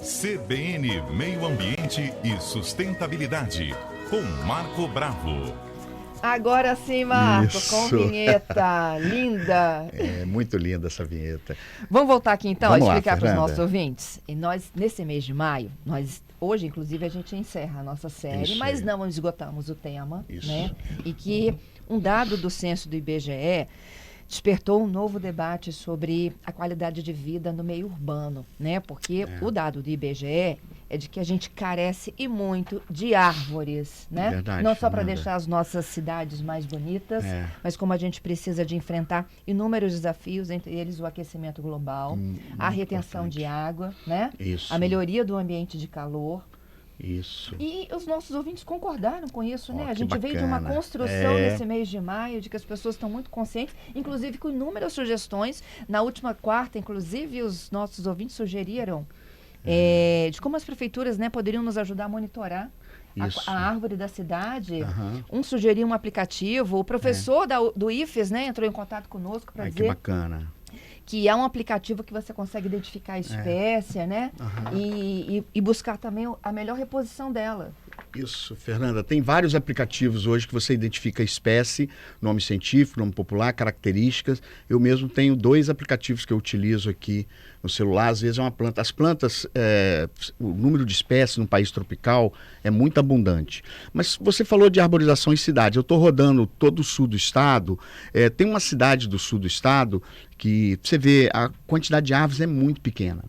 CBN Meio Ambiente e Sustentabilidade, com Marco Bravo. Agora sim, Marco, Isso. com vinheta linda. É muito linda essa vinheta. Vamos voltar aqui então Vamos a lá, explicar para os Fernanda. nossos ouvintes. E nós, nesse mês de maio, hoje, inclusive, a gente encerra a nossa série, Isso mas aí. não esgotamos o tema, Isso. né? E que um dado do censo do IBGE despertou um novo debate sobre a qualidade de vida no meio urbano, né? Porque o dado do IBGE é de que a gente carece e muito de árvores, né? Verdade, Não só para Fernanda. deixar as nossas cidades mais bonitas, É. mas como a gente precisa de enfrentar inúmeros desafios, entre eles o aquecimento global, a retenção importante. de água, né? Isso. A melhoria do ambiente de calor. Isso. E os nossos ouvintes concordaram com isso, né? Ó, A que gente veio de uma bacana. construção É. nesse mês de maio, de que as pessoas estão muito conscientes, inclusive com inúmeras sugestões. Na última quarta, inclusive, os nossos ouvintes sugeriram de como as prefeituras, né, poderiam nos ajudar a monitorar Isso. a árvore da cidade. Aham. Um sugeriu um aplicativo. O professor do IFES, né, entrou em contato conosco para Ai, que dizer bacana. que é um aplicativo que você consegue identificar a espécie, né? Aham. E buscar também a melhor reposição dela. Isso, Fernanda. Tem vários aplicativos hoje que você identifica a espécie, nome científico, nome popular, características. Eu mesmo tenho 2 aplicativos que eu utilizo aqui no celular. Às vezes é uma planta. As plantas, o número de espécies num país tropical é muito abundante. Mas você falou de arborização em cidades. Eu estou rodando todo o sul do estado. Tem uma cidade do sul do estado que você vê a quantidade de árvores é muito pequena.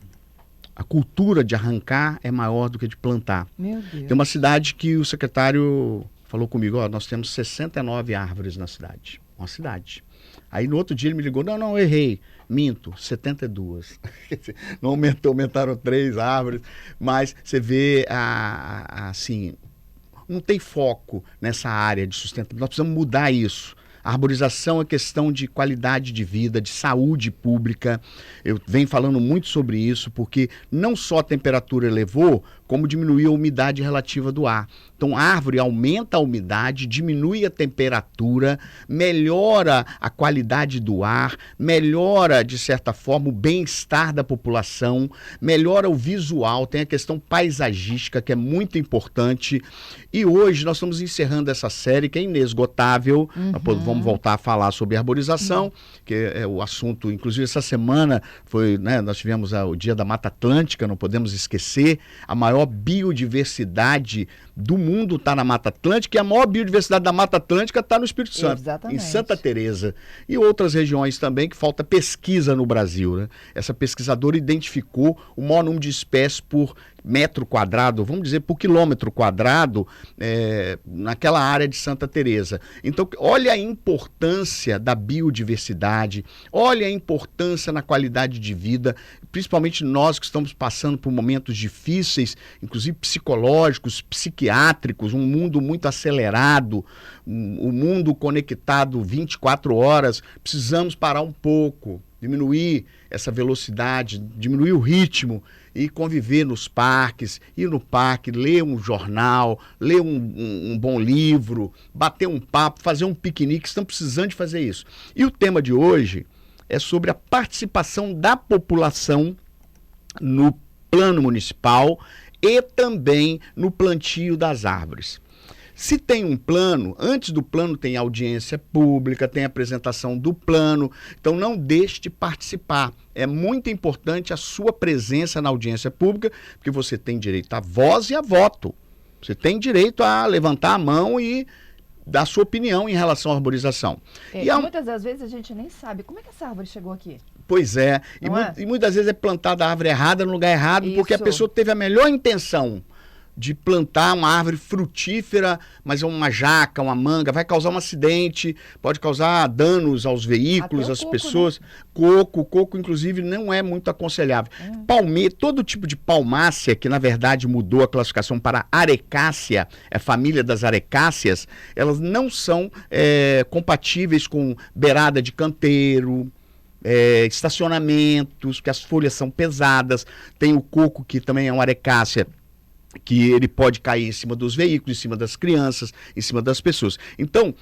A cultura de arrancar é maior do que de plantar. Meu Deus. Tem uma cidade que o secretário falou comigo, nós temos 69 árvores na cidade. Uma cidade. Aí no outro dia ele me ligou, não, errei, minto, 72. Não aumentaram 3 árvores, mas você vê, assim, não tem foco nessa área de sustentabilidade. Nós precisamos mudar isso. A arborização é questão de qualidade de vida, de saúde pública. Eu venho falando muito sobre isso, porque não só a temperatura elevou, como diminuiu a umidade relativa do ar. Então, a árvore aumenta a umidade, diminui a temperatura, melhora a qualidade do ar, melhora, de certa forma, o bem-estar da população, melhora o visual, tem a questão paisagística, que é muito importante. E hoje nós estamos encerrando essa série, que é inesgotável. Nós vamos voltar a falar sobre arborização, que é o assunto, inclusive essa semana, nós tivemos o Dia da Mata Atlântica, não podemos esquecer, a maior biodiversidade do mundo está na Mata Atlântica, e a maior biodiversidade da Mata Atlântica está no Espírito Santo, Exatamente. em Santa Teresa. E outras regiões também que falta pesquisa no Brasil, né? Essa pesquisadora identificou o maior número de espécies por metro quadrado, vamos dizer, por quilômetro quadrado, naquela área de Santa Teresa. Então, olha a importância da biodiversidade, olha a importância na qualidade de vida, principalmente nós que estamos passando por momentos difíceis, inclusive psicológicos, psiquiátricos, um mundo muito acelerado, um mundo conectado 24 horas, precisamos parar um pouco, diminuir essa velocidade, diminuir o ritmo e conviver nos parques, ir no parque, ler um jornal, ler um bom livro, bater um papo, fazer um piquenique. Estamos precisando de fazer isso. E o tema de hoje é sobre a participação da população no plano municipal e também no plantio das árvores. Se tem um plano, antes do plano tem audiência pública, tem apresentação do plano, então não deixe de participar. É muito importante a sua presença na audiência pública, porque você tem direito à voz e a voto. Você tem direito a levantar a mão e dar sua opinião em relação à arborização. Muitas das vezes a gente nem sabe como é que essa árvore chegou aqui. Pois é, Não é? E muitas vezes é plantada a árvore errada no lugar errado, porque a Isso. pessoa teve a melhor intenção de plantar uma árvore frutífera, mas é uma jaca, uma manga, vai causar um acidente, pode causar danos aos veículos, Até o às coco, pessoas. Né? Coco, inclusive, não é muito aconselhável. Todo tipo de palmácea, que na verdade mudou a classificação para arecácea, é a família das arecáceas, elas não são compatíveis com beirada de canteiro, estacionamentos, que as folhas são pesadas. Tem o coco, que também é uma arecácea, que ele pode cair em cima dos veículos, em cima das crianças, em cima das pessoas. Então,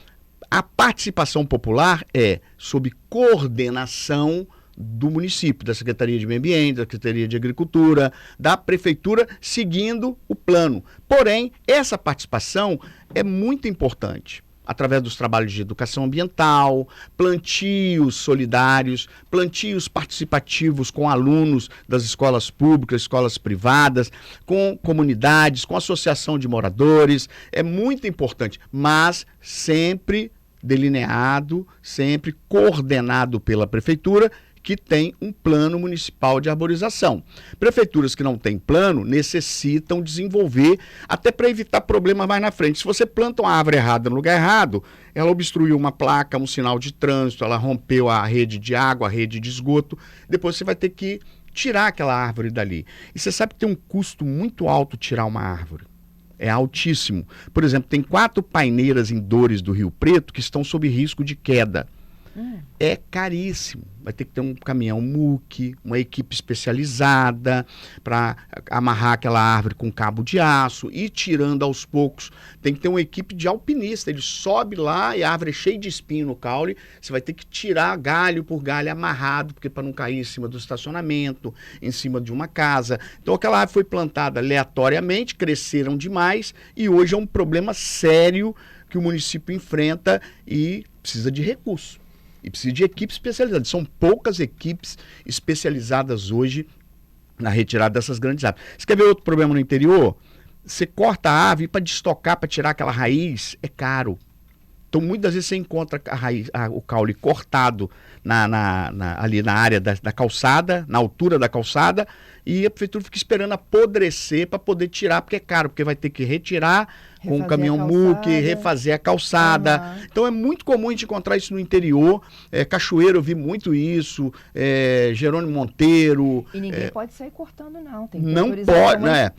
a participação popular é sob coordenação do município, da Secretaria de Meio Ambiente, da Secretaria de Agricultura, da Prefeitura, seguindo o plano. Porém, essa participação é muito importante, através dos trabalhos de educação ambiental, plantios solidários, plantios participativos com alunos das escolas públicas, escolas privadas, com comunidades, com associação de moradores. É muito importante, mas sempre delineado, sempre coordenado pela Prefeitura, que tem um plano municipal de arborização. Prefeituras que não têm plano necessitam desenvolver, até para evitar problemas mais na frente. Se você planta uma árvore errada no lugar errado, ela obstruiu uma placa, um sinal de trânsito, ela rompeu a rede de água, a rede de esgoto, depois você vai ter que tirar aquela árvore dali. E você sabe que tem um custo muito alto tirar uma árvore. É altíssimo. Por exemplo, tem 4 paineiras em Dores do Rio Preto que estão sob risco de queda. É caríssimo. Vai ter que ter um caminhão muque, uma equipe especializada para amarrar aquela árvore com cabo de aço e tirando aos poucos. Tem que ter uma equipe de alpinista. Ele sobe lá e a árvore é cheia de espinho no caule. Você vai ter que tirar galho por galho amarrado, porque para não cair em cima do estacionamento, em cima de uma casa. Então aquela árvore foi plantada aleatoriamente, cresceram demais e hoje é um problema sério que o município enfrenta e precisa de recurso. E precisa de equipes especializadas. São poucas equipes especializadas hoje na retirada dessas grandes árvores. Você quer ver outro problema no interior? Você corta a árvore para destocar, para tirar aquela raiz, é caro. Então, muitas vezes você encontra a raiz, o caule cortado ali na área da calçada, na altura da calçada, e a prefeitura fica esperando apodrecer para poder tirar, porque é caro, porque vai ter que retirar com o caminhão muque, refazer a calçada. Então é muito comum a gente encontrar isso no interior. Cachoeiro, eu vi muito isso, Jerônimo Monteiro. E ninguém pode sair cortando, não. Tem não pode, né?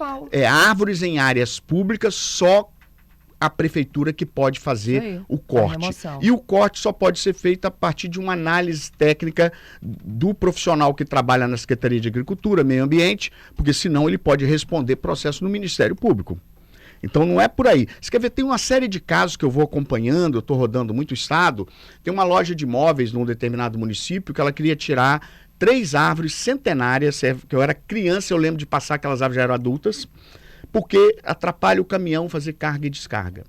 Árvores em áreas públicas, só a prefeitura que pode fazer o corte. E o corte só pode ser feito a partir de uma análise técnica do profissional que trabalha na Secretaria de Agricultura, Meio Ambiente, porque senão ele pode responder processo no Ministério Público. Então não é por aí. Você quer ver, tem uma série de casos que eu vou acompanhando, eu estou rodando muito estado. Tem uma loja de imóveis num determinado município que ela queria tirar 3 árvores centenárias, que eu era criança, eu lembro de passar, aquelas árvores já eram adultas, porque atrapalha o caminhão fazer carga e descarga.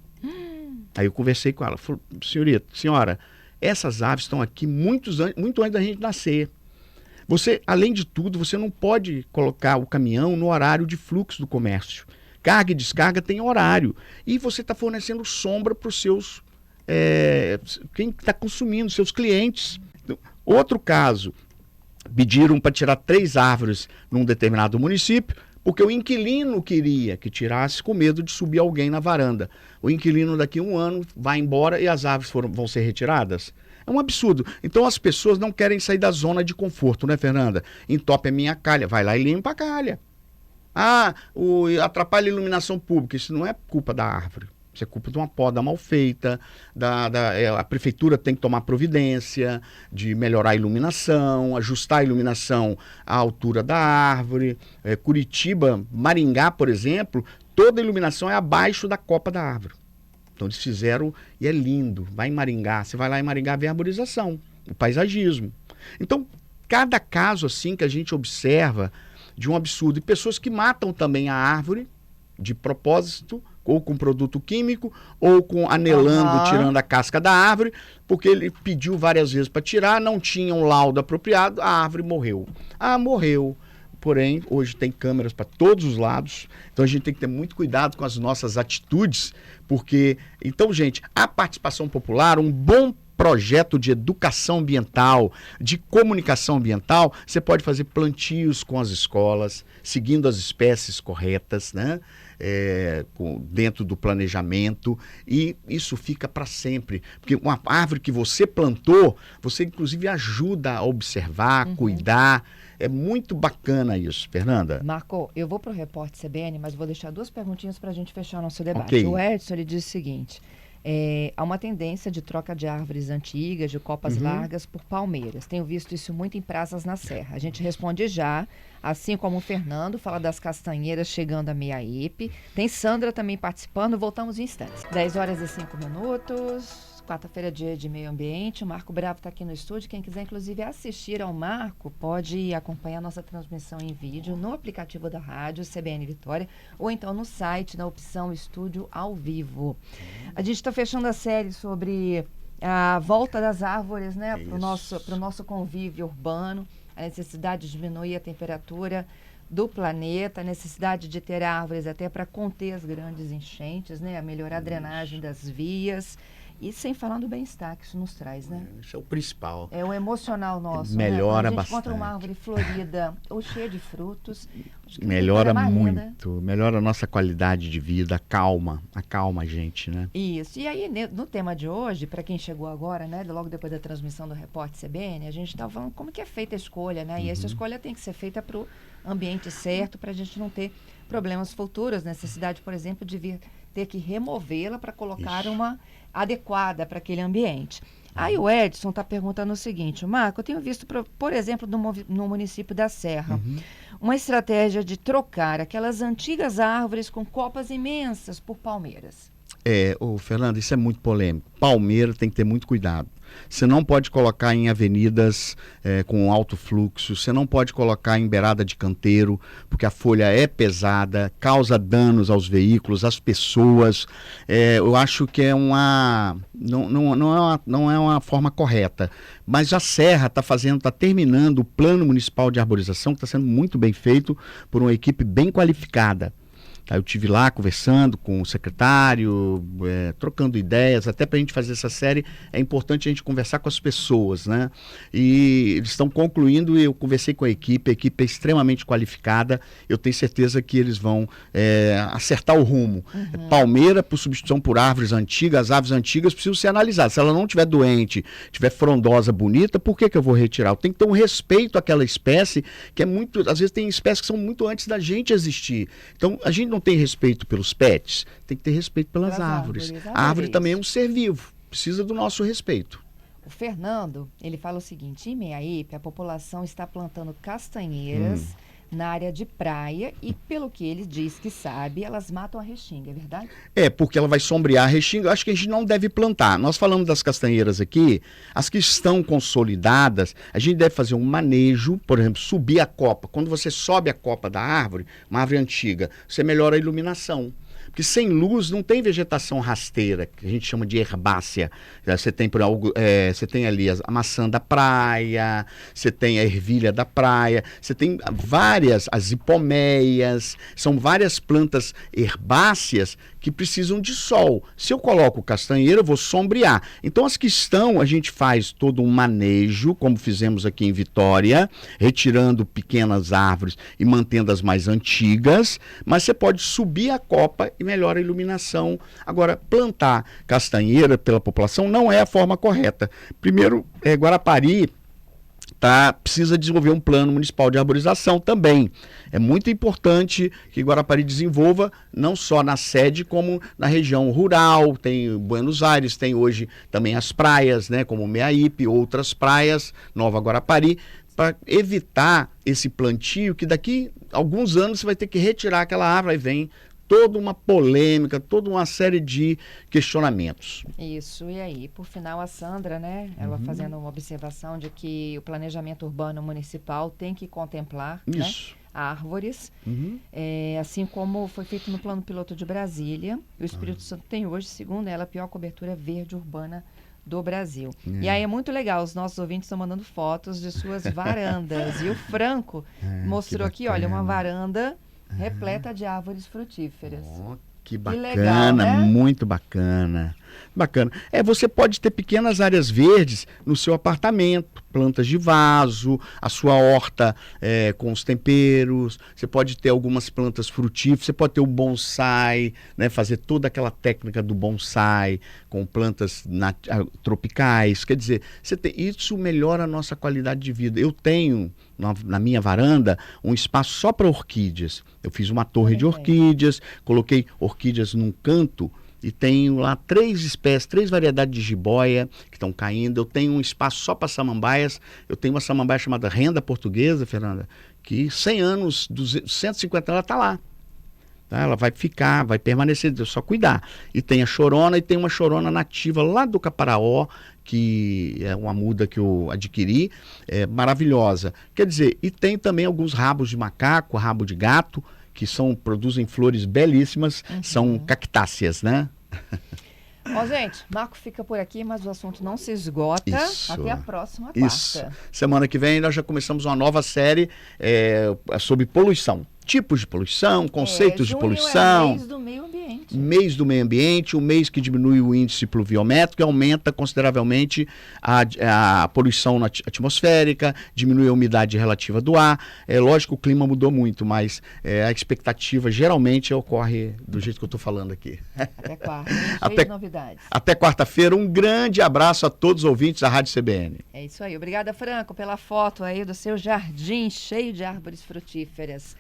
Aí eu conversei com ela, falei, senhora, essas árvores estão aqui muito antes da gente nascer. Você, além de tudo, você não pode colocar o caminhão no horário de fluxo do comércio. Carga e descarga tem horário. E você está fornecendo sombra para os seus... quem está consumindo, seus clientes. Outro caso, pediram para tirar 3 árvores num determinado município, porque o inquilino queria que tirasse com medo de subir alguém na varanda. O inquilino daqui a 1 ano vai embora e as árvores vão ser retiradas. É um absurdo. Então as pessoas não querem sair da zona de conforto, né, Fernanda? Entope a minha calha, vai lá e limpa a calha. Atrapalha a iluminação pública. Isso não é culpa da árvore. Isso é culpa de uma poda mal feita, a prefeitura tem que tomar providência de melhorar a iluminação, ajustar a iluminação à altura da árvore. Curitiba, Maringá, por exemplo, toda a iluminação é abaixo da copa da árvore. Então eles fizeram, e é lindo. Vai em Maringá, você vai lá em Maringá ver a arborização, o paisagismo. Então, cada caso assim que a gente observa de um absurdo, e pessoas que matam também a árvore de propósito, ou com produto químico, ou com anelando, tirando a casca da árvore, porque ele pediu várias vezes para tirar, não tinha um laudo apropriado, a árvore morreu. Morreu. Porém, hoje tem câmeras para todos os lados, então a gente tem que ter muito cuidado com as nossas atitudes, porque, então, gente, a participação popular, um bom projeto de educação ambiental, de comunicação ambiental, você pode fazer plantios com as escolas, seguindo as espécies corretas, né? Dentro do planejamento, e isso fica para sempre, porque uma árvore que você plantou, você inclusive ajuda a observar, cuidar. É muito bacana isso, Fernanda. Marco, eu vou para o Repórter CBN, mas vou deixar 2 perguntinhas para a gente fechar o nosso debate. Okay. O Edson, ele diz o seguinte: há uma tendência de troca de árvores antigas, de copas largas, por palmeiras. Tenho visto isso muito em praças na Serra. A gente responde já, assim como o Fernando, fala das castanheiras chegando a Meiaípe. Tem Sandra também participando, voltamos em instantes. 10h05. quarta-feira, dia de meio ambiente. O Marco Bravo está aqui no estúdio. Quem quiser, inclusive, assistir ao Marco, pode acompanhar a nossa transmissão em vídeo no aplicativo da rádio CBN Vitória ou então no site, na opção Estúdio ao Vivo. A gente está fechando a série sobre a volta das árvores, né, para o nosso convívio urbano, a necessidade de diminuir a temperatura do planeta, a necessidade de ter árvores até para conter as grandes enchentes, né, a melhorar a drenagem das vias e sem falar do bem-estar que isso nos traz, né? Isso é o principal. É o emocional nosso, melhora né? Quando a gente bastante. encontra uma árvore florida ou cheia de frutos, Melhora muito, melhora a nossa qualidade de vida, acalma a gente, né? Isso. E aí, no tema de hoje, para quem chegou agora, né, logo depois da transmissão do Repórter CBN, a gente estava falando como que é feita a escolha, né? E essa escolha tem que ser feita para o ambiente certo, para a gente não ter problemas futuros, necessidade, por exemplo, de ter que removê-la para colocar uma adequada para aquele ambiente. Aí o Edson está perguntando o seguinte: Marco, eu tenho visto, por exemplo, no município da Serra, uma estratégia de trocar aquelas antigas árvores com copas imensas por palmeiras. Fernando, isso é muito polêmico. Palmeira tem que ter muito cuidado. Você não pode colocar em avenidas com alto fluxo, você não pode colocar em beirada de canteiro, porque a folha é pesada, causa danos aos veículos, às pessoas. Eu acho que não é uma forma correta. Mas a Serra está terminando o plano municipal de arborização, que está sendo muito bem feito por uma equipe bem qualificada. Eu estive lá conversando com o secretário, trocando ideias, até para a gente fazer essa série é importante a gente conversar com as pessoas, né? E eles estão concluindo e eu conversei com a equipe é extremamente qualificada, eu tenho certeza que eles vão acertar o rumo. Palmeira por substituição por árvores antigas, as árvores antigas precisam ser analisadas. Se ela não estiver doente, estiver frondosa, bonita, por que eu vou retirar? Eu tenho que ter um respeito àquela espécie, que é muito, às vezes tem espécies que são muito antes da gente existir. Então, a gente não tem respeito pelos pets, tem que ter respeito pelas árvores. A árvore também é um ser vivo, precisa do nosso respeito. O Fernando, ele fala o seguinte: em Meaípe, a população está plantando castanheiras na área de praia e, pelo que ele diz que sabe, elas matam a restinga, é verdade? Porque ela vai sombrear a restinga. Eu acho que a gente não deve plantar. Nós falamos das castanheiras aqui, as que estão consolidadas, a gente deve fazer um manejo, por exemplo, subir a copa. Quando você sobe a copa da árvore, uma árvore antiga, você melhora a iluminação. Porque sem luz não tem vegetação rasteira, que a gente chama de herbácea. Você tem, você tem ali a maçã da praia, você tem a ervilha da praia, você tem as hipomeias, são várias plantas herbáceas que precisam de sol. Se eu coloco castanheira, eu vou sombrear. Então as que estão, a gente faz todo um manejo, como fizemos aqui em Vitória, retirando pequenas árvores e mantendo as mais antigas, mas você pode subir a copa e melhora a iluminação. Agora, plantar castanheira pela população não é a forma correta. Primeiro, Guarapari precisa desenvolver um plano municipal de arborização também. É muito importante que Guarapari desenvolva, não só na sede, como na região rural. Tem Buenos Aires, tem hoje também as praias, né, como Meaípe, outras praias, Nova Guarapari, para evitar esse plantio que daqui a alguns anos você vai ter que retirar aquela árvore, aí vem toda uma polêmica, toda uma série de questionamentos. Isso, e aí, por final, a Sandra, né, ela fazendo uma observação de que o planejamento urbano municipal tem que contemplar, né, árvores, assim como foi feito no Plano Piloto de Brasília. O Espírito Santo tem hoje, segundo ela, a pior cobertura verde urbana do Brasil. E aí é muito legal, os nossos ouvintes estão mandando fotos de suas varandas. E o Franco mostrou aqui, olha, uma varanda repleta de árvores frutíferas. Que bacana, que legal, né? Muito bacana. Bacana. Você pode ter pequenas áreas verdes no seu apartamento, plantas de vaso, a sua horta com os temperos, você pode ter algumas plantas frutíferas, você pode ter o bonsai, né, fazer toda aquela técnica do bonsai com plantas tropicais. Quer dizer, isso melhora a nossa qualidade de vida. Eu tenho na minha varanda um espaço só para orquídeas. Eu fiz uma torre de orquídeas, coloquei orquídeas num canto e tenho lá 3 variedades de jiboia que estão caindo. Eu tenho um espaço só para samambaias. Eu tenho uma samambaia chamada renda portuguesa, Fernanda, que 100 anos, 150 anos, ela está lá. tá? Ela vai ficar, vai permanecer, é só cuidar. E tem a chorona, e tem uma chorona nativa lá do Caparaó, que é uma muda que eu adquiri, é maravilhosa. Quer dizer, e tem também alguns rabos de macaco, rabo de gato, que produzem flores belíssimas, são cactáceas, né? Ó, gente, Marco fica por aqui, mas o assunto não se esgota. Isso. Até a próxima Isso. quarta. Semana que vem nós já começamos uma nova série sobre poluição. Tipos de poluição, conceitos de junho poluição. É mês do meio ambiente. Mês do meio ambiente, um mês que diminui o índice pluviométrico e aumenta consideravelmente a poluição atmosférica, diminui a umidade relativa do ar. É lógico que o clima mudou muito, mas a expectativa geralmente ocorre do jeito que eu estou falando aqui. Até quarta. Cheio de novidades. Até quarta-feira. Um grande abraço a todos os ouvintes da Rádio CBN. É isso aí. Obrigada, Franco, pela foto aí do seu jardim cheio de árvores frutíferas.